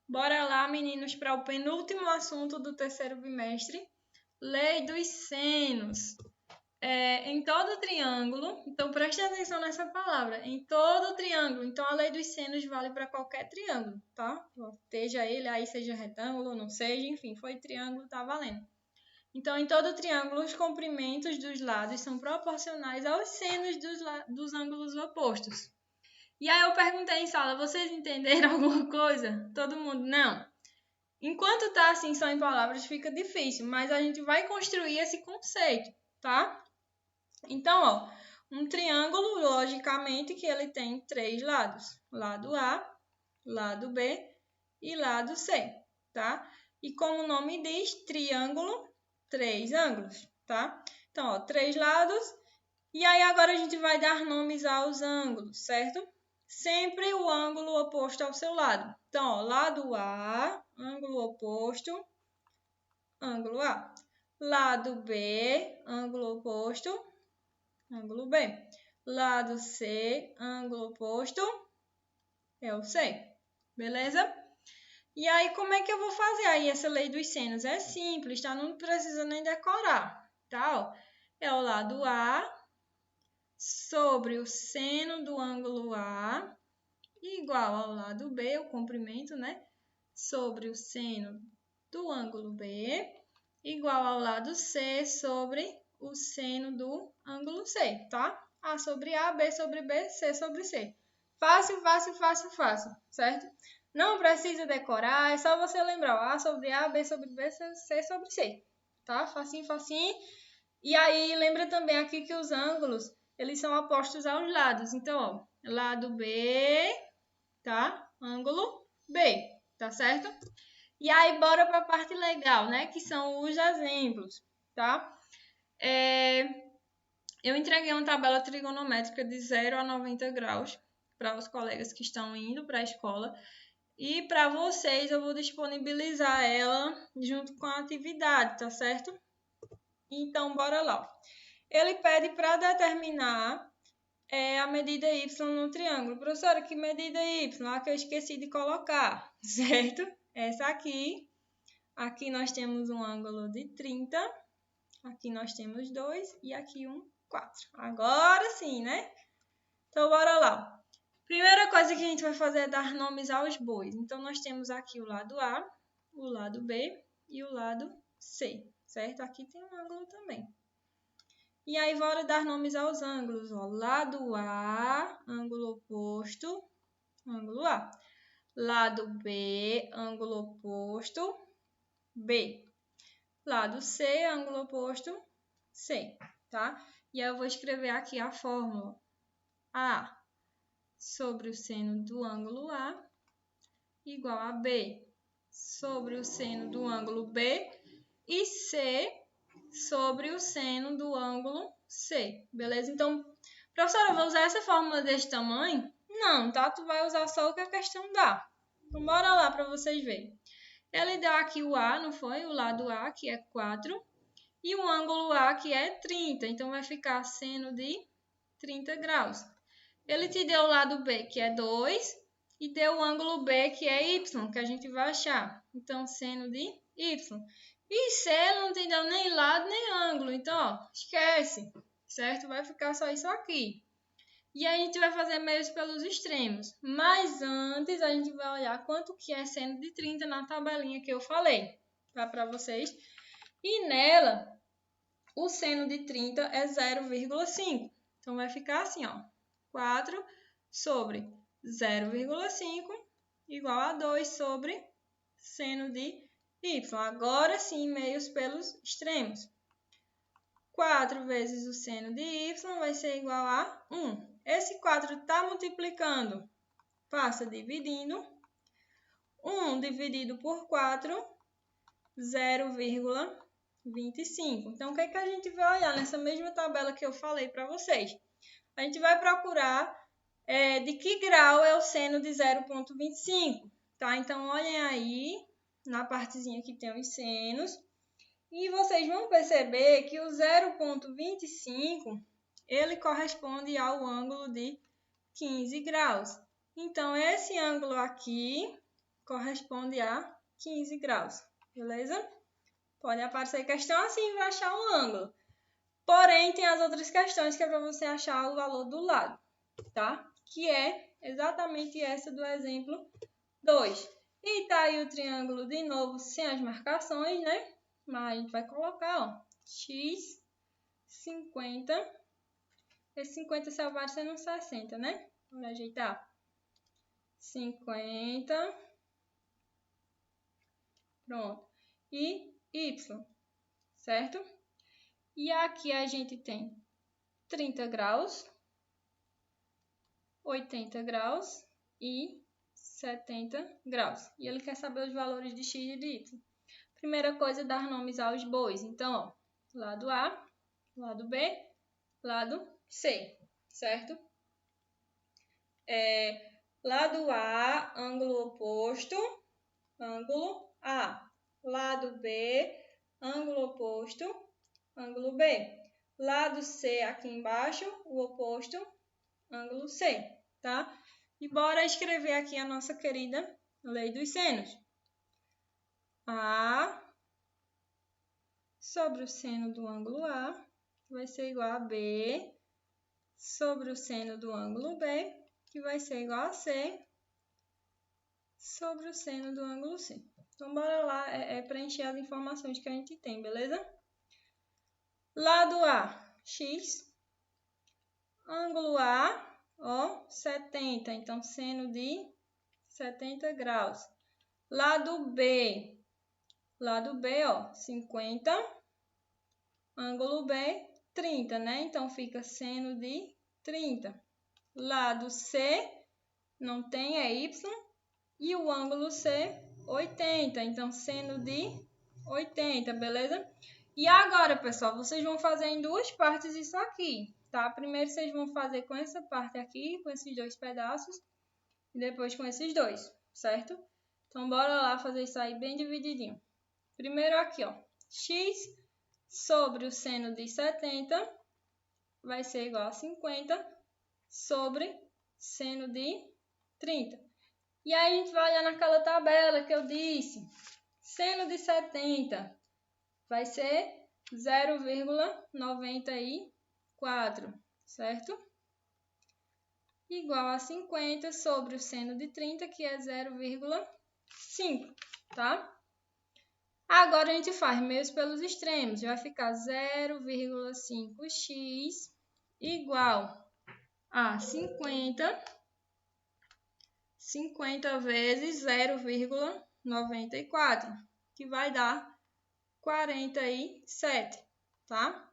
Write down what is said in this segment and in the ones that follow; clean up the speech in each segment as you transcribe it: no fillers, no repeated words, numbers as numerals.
Bora lá, meninos, para o penúltimo assunto do terceiro bimestre, lei dos senos. Em todo triângulo, então preste atenção nessa palavra, em todo triângulo, então a lei dos senos vale para qualquer triângulo, tá? Seja ele aí, seja retângulo, não seja, enfim, foi triângulo, tá valendo. Então, em todo triângulo, os comprimentos dos lados são proporcionais aos senos dos ângulos opostos. E aí eu perguntei em sala, vocês entenderam alguma coisa? Todo mundo, não. Enquanto tá assim só em palavras fica difícil, mas a gente vai construir esse conceito, tá? Então, ó, um triângulo, logicamente, que ele tem 3 lados. Lado A, lado B e lado C, tá? E como o nome diz, triângulo, 3 ângulos, tá? Então, ó, 3 lados. E aí agora a gente vai dar nomes aos ângulos, certo? Sempre o ângulo oposto ao seu lado. Então, ó, lado A, ângulo oposto, ângulo A. Lado B, ângulo oposto, ângulo B. Lado C, ângulo oposto, é o C. Beleza? E aí, como é que eu vou fazer aí essa lei dos senos? É simples, tá? Não precisa nem decorar, tá? Ó, é o lado A sobre o seno do ângulo A igual ao lado B, o comprimento, né? Sobre o seno do ângulo B igual ao lado C sobre o seno do ângulo C, tá? A sobre A, B sobre B, C sobre C. Fácil, fácil, fácil, fácil, certo? Não precisa decorar, é só você lembrar. A sobre A, B sobre B, C sobre C, tá? Facinho, facinho. E aí, lembra também aqui que os ângulos, eles são opostos aos lados. Então, ó, lado B, tá? Ângulo B, tá certo? E aí, bora para a parte legal, né? Que são os exemplos, tá? Eu entreguei uma tabela trigonométrica de 0 a 90 graus para os colegas que estão indo para a escola. E para vocês, eu vou disponibilizar ela junto com a atividade, tá certo? Então, bora lá. Ele pede para determinar a medida y no triângulo. Professora, que medida y? Ah, que eu esqueci de colocar, certo? Essa aqui. Aqui nós temos um ângulo de 30. Aqui nós temos 2 e aqui 4. Agora sim, né? Então, bora lá. Primeira coisa que a gente vai fazer é dar nomes aos bois. Então, nós temos aqui o lado A, o lado B e o lado C, certo? Aqui tem um ângulo também. E aí, bora dar nomes aos ângulos. Ó. Lado A, ângulo oposto, ângulo A. Lado B, ângulo oposto, B. Lado C, ângulo oposto, C, tá? E aí eu vou escrever aqui a fórmula. A sobre o seno do ângulo A igual a B sobre o seno do ângulo B e C sobre o seno do ângulo C, beleza? Então, professora, eu vou usar essa fórmula desse tamanho? Não, tá? Tu vai usar só o que a questão dá. Então, bora lá para vocês verem. Ele deu aqui o A, não foi? O lado A, que é 4, e o ângulo A, que é 30. Então, vai ficar seno de 30 graus. Ele te deu o lado B, que é 2, e deu o ângulo B, que é Y, que a gente vai achar. Então, seno de Y. E C não te deu nem lado nem ângulo. Então, ó, esquece, certo? Vai ficar só isso aqui. E a gente vai fazer meios pelos extremos. Mas antes, a gente vai olhar quanto que é seno de 30 na tabelinha que eu falei, tá? Para vocês. E nela, o seno de 30 é 0,5. Então, vai ficar assim, ó. 4 sobre 0,5 igual a 2 sobre seno de y. Agora sim, meios pelos extremos. 4 vezes o seno de y vai ser igual a 1. Esse 4 está multiplicando, passa dividindo. 1 dividido por 4, 0,25. Então, o que é que a gente vai olhar nessa mesma tabela que eu falei para vocês? A gente vai procurar de que grau é o seno de 0,25, tá? Então, olhem aí na partezinha que tem os senos. E vocês vão perceber que o 0,25, ele corresponde ao ângulo de 15 graus. Então, esse ângulo aqui corresponde a 15 graus, beleza? Pode aparecer questão assim para achar um ângulo. Porém, tem as outras questões que é para você achar o valor do lado, tá? Que é exatamente essa do exemplo 2. E tá aí o triângulo de novo sem as marcações, né? Mas a gente vai colocar, ó, x 50. Esse 50 só vai ser no 60, né? Vamos ajeitar. 50. Pronto. E y, certo? E aqui a gente tem 30 graus, 80 graus e 70 graus. E ele quer saber os valores de x e de y. Primeira coisa é dar nomes aos bois. Então, ó, lado A, lado B, lado C, certo? Lado A, ângulo oposto, ângulo A. Lado B, ângulo oposto, ângulo B. Lado C, aqui embaixo, o oposto, ângulo C, tá? E bora escrever aqui a nossa querida lei dos senos. A sobre o seno do ângulo A vai ser igual a B sobre o seno do ângulo B, que vai ser igual a C sobre o seno do ângulo C. Então, bora lá preencher as informações que a gente tem, beleza? Lado A, x. Ângulo A, ó, 70. Então, seno de 70 graus. Lado B, ó, 50. Ângulo B, 30, né? Então, fica seno de 30. Lado C, não tem, é y. E o ângulo C, 80. Então, seno de 80, beleza? E agora, pessoal, vocês vão fazer em duas partes isso aqui, tá? Primeiro, vocês vão fazer com essa parte aqui, com esses dois pedaços. E depois com esses dois, certo? Então, bora lá fazer isso aí bem divididinho. Primeiro aqui, ó. X sobre o seno de 70 vai ser igual a 50 sobre seno de 30. E aí, a gente vai olhar naquela tabela que eu disse. Seno de 70 vai ser 0,94, certo? Igual a 50 sobre o seno de 30, que é 0,5, tá? Agora, a gente faz meios pelos extremos. Vai ficar 0,5x igual a 50 vezes 0,94, que vai dar 47, tá?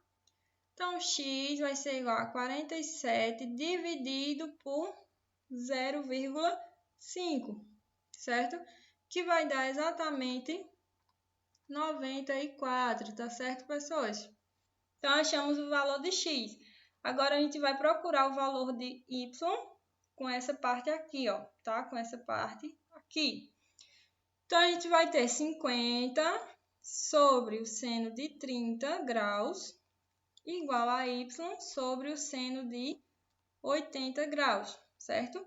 Então, x vai ser igual a 47 dividido por 0,5, certo? Que vai dar exatamente 94, tá certo, pessoas? Então, achamos o valor de x. Agora, a gente vai procurar o valor de y com essa parte aqui, ó, tá? Com essa parte aqui. Então, a gente vai ter 50 sobre o seno de 30 graus igual a y sobre o seno de 80 graus, certo?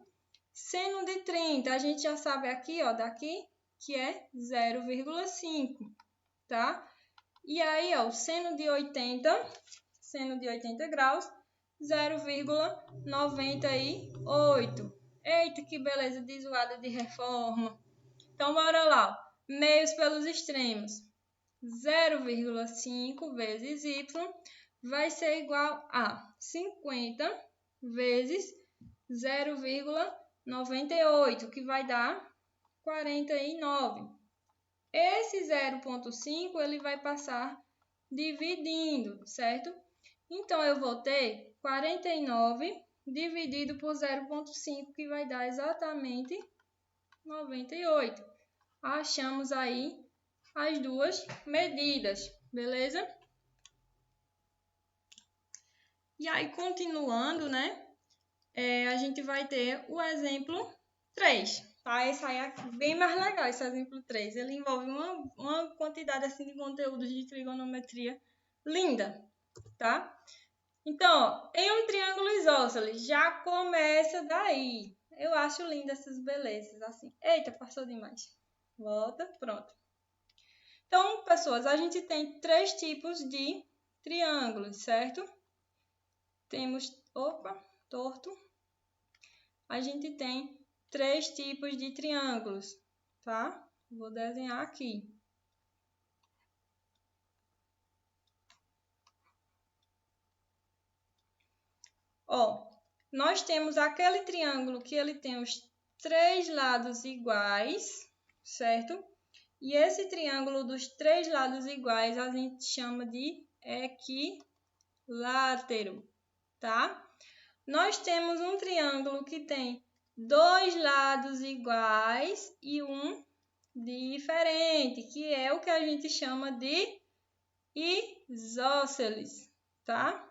Seno de 30, a gente já sabe aqui, ó, daqui, que é 0,5, tá? E aí, ó, o seno de 80 graus, 0,98. Eita, que beleza de zoada de reforma. Então, bora lá. Meios pelos extremos. 0,5 vezes y vai ser igual a 50 vezes 0,98, que vai dar 49. Esse 0,5 ele vai passar dividindo, certo? Então, eu vou ter 49 dividido por 0,5, que vai dar exatamente 98. Achamos aí as duas medidas, beleza? E aí, continuando, né? A gente vai ter o exemplo 3, tá? Esse aí é bem mais legal, esse exemplo 3. Ele envolve uma quantidade assim de conteúdos de trigonometria linda, tá? Então, ó, em um triângulo isósceles, já começa daí. Eu acho linda essas belezas, assim. Eita, passou demais. Volta, pronto. Então, pessoas, a gente tem 3 tipos de triângulos, certo? Temos, torto. A gente tem 3 tipos de triângulos, tá? Vou desenhar aqui. Ó, nós temos aquele triângulo que ele tem os 3 lados iguais, certo? E esse triângulo dos 3 lados iguais a gente chama de equilátero, tá? Nós temos um triângulo que tem 2 lados iguais e um diferente, que é o que a gente chama de isósceles, tá?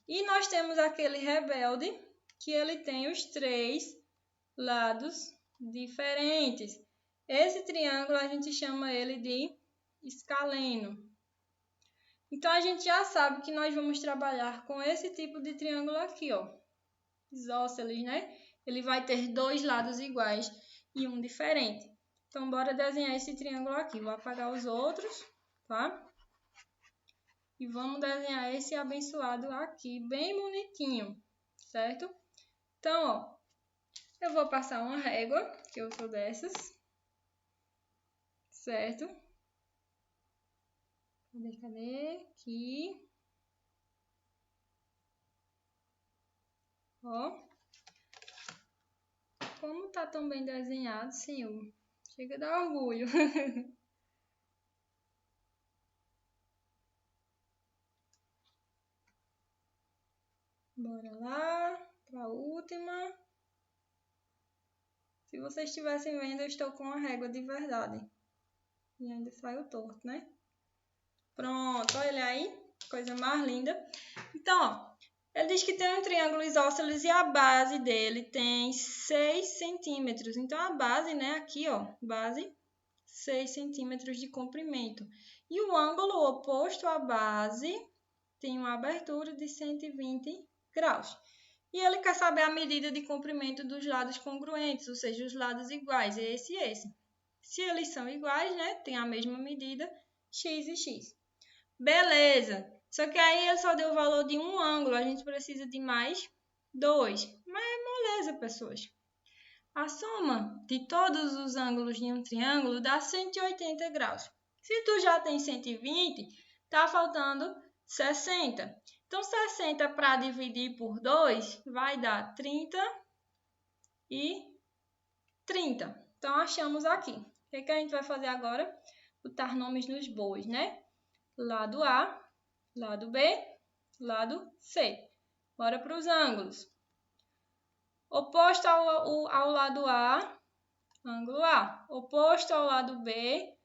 E nós temos aquele rebelde, que ele tem os 3 lados diferentes. Esse triângulo a gente chama ele de escaleno. Então, a gente já sabe que nós vamos trabalhar com esse tipo de triângulo aqui, ó. Isósceles, né? Ele vai ter 2 lados iguais e um diferente. Então, bora desenhar esse triângulo aqui. Vou apagar os outros, tá? E vamos desenhar esse abençoado aqui, bem bonitinho, certo? Então, ó, eu vou passar uma régua, que eu sou dessas, certo? Cadê? Aqui. Ó. Como tá tão bem desenhado, senhor? Chega a dar orgulho. Bora lá, para a última. Se vocês estivessem vendo, eu estou com uma régua de verdade. E ainda saiu torto, né? Pronto, olha aí, coisa mais linda. Então, ó, ele diz que tem um triângulo isósceles e a base dele tem 6 centímetros. Então, a base, né, aqui, ó, base, 6 centímetros de comprimento. E o ângulo oposto à base tem uma abertura de 120 graus. E ele quer saber a medida de comprimento dos lados congruentes, ou seja, os lados iguais, esse e esse. Se eles são iguais, né, tem a mesma medida, x e x. Beleza! Só que aí ele só deu o valor de um ângulo, a gente precisa de mais 2. Mas é moleza, pessoas. A soma de todos os ângulos de um triângulo dá 180 graus. Se tu já tem 120, tá faltando 60. Então, 60 para dividir por 2 vai dar 30 e 30. Então, achamos aqui. O que a gente vai fazer agora? Botar nomes nos bois, né? Lado A, lado B, lado C. Bora para os ângulos. Oposto ao lado A, ângulo A. Oposto ao lado B,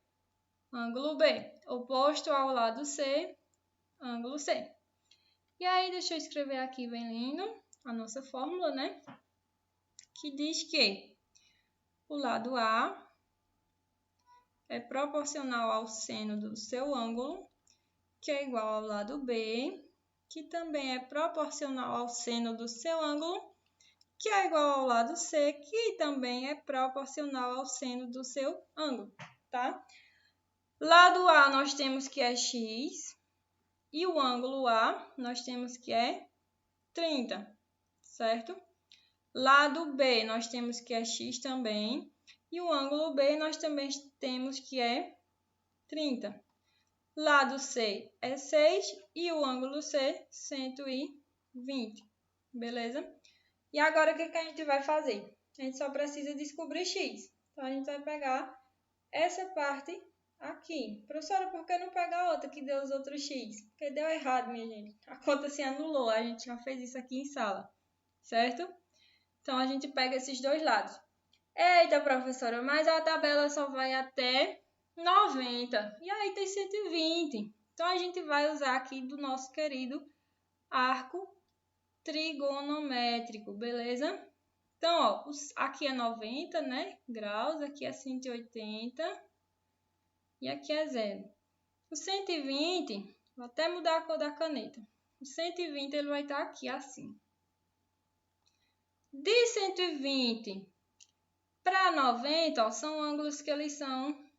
ângulo B. Oposto ao lado C, ângulo C. E aí, deixa eu escrever aqui bem lindo a nossa fórmula, né? Que diz que o lado A é proporcional ao seno do seu ângulo, que é igual ao lado B, que também é proporcional ao seno do seu ângulo, que é igual ao lado C, que também é proporcional ao seno do seu ângulo, tá? Lado A nós temos que é x, e o ângulo A nós temos que é 30, certo? Lado B nós temos que é x também, e o ângulo B nós também temos que é 30. Lado C é 6 e o ângulo C 120, beleza? E agora o que a gente vai fazer? A gente só precisa descobrir x. Então, a gente vai pegar essa parte aqui. Professora, por que não pegar a outra que deu os outros x? Porque deu errado, minha gente. A conta se anulou. A gente já fez isso aqui em sala, certo? Então, a gente pega esses dois lados. Eita, professora, mas a tabela só vai até 90. E aí tem 120. Então, a gente vai usar aqui do nosso querido arco trigonométrico, beleza? Então, ó, aqui é 90, né, graus, aqui é 180 e aqui é 0. O 120, vou até mudar a cor da caneta. O 120 ele vai estar aqui assim. De 120 Para 90, ó, são ângulos que eles são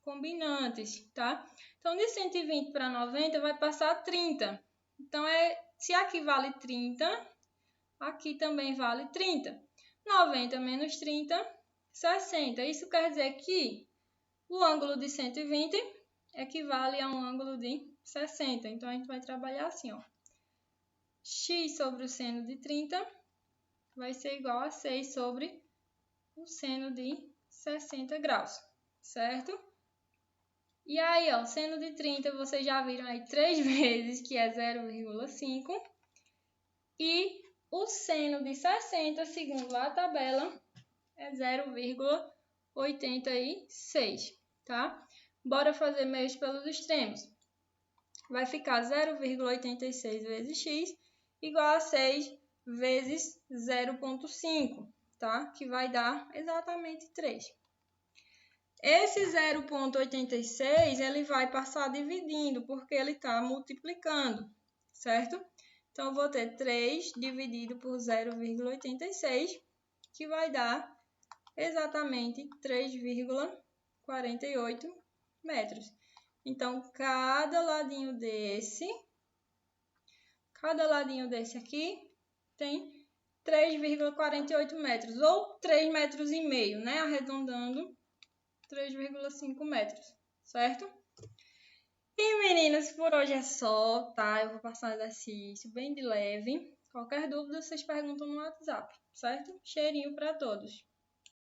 combinantes, tá? Então, de 120 para 90 vai passar 30. Então, se aqui vale 30, aqui também vale 30. 90 menos 30, 60. Isso quer dizer que o ângulo de 120 equivale a um ângulo de 60. Então, a gente vai trabalhar assim, ó. X sobre o seno de 30 vai ser igual a 6 sobre o seno de 60 graus, certo? E aí, ó, seno de 30, vocês já viram aí 3 vezes, que é 0,5. E o seno de 60, segundo a tabela, é 0,86, tá? Bora fazer meios pelos extremos. Vai ficar 0,86 vezes x igual a 6 vezes 0,5, tá? Que vai dar exatamente 3. Esse 0,86, ele vai passar dividindo, porque ele está multiplicando, certo? Então, eu vou ter 3 dividido por 0,86, que vai dar exatamente 3,48 metros. Então, cada ladinho desse aqui tem 3,48 metros, ou 3,5 metros, né? Arredondando, 3,5 metros, certo? E, meninas, por hoje é só, tá? Eu vou passar um exercício bem de leve. Qualquer dúvida, vocês perguntam no WhatsApp, certo? Cheirinho para todos.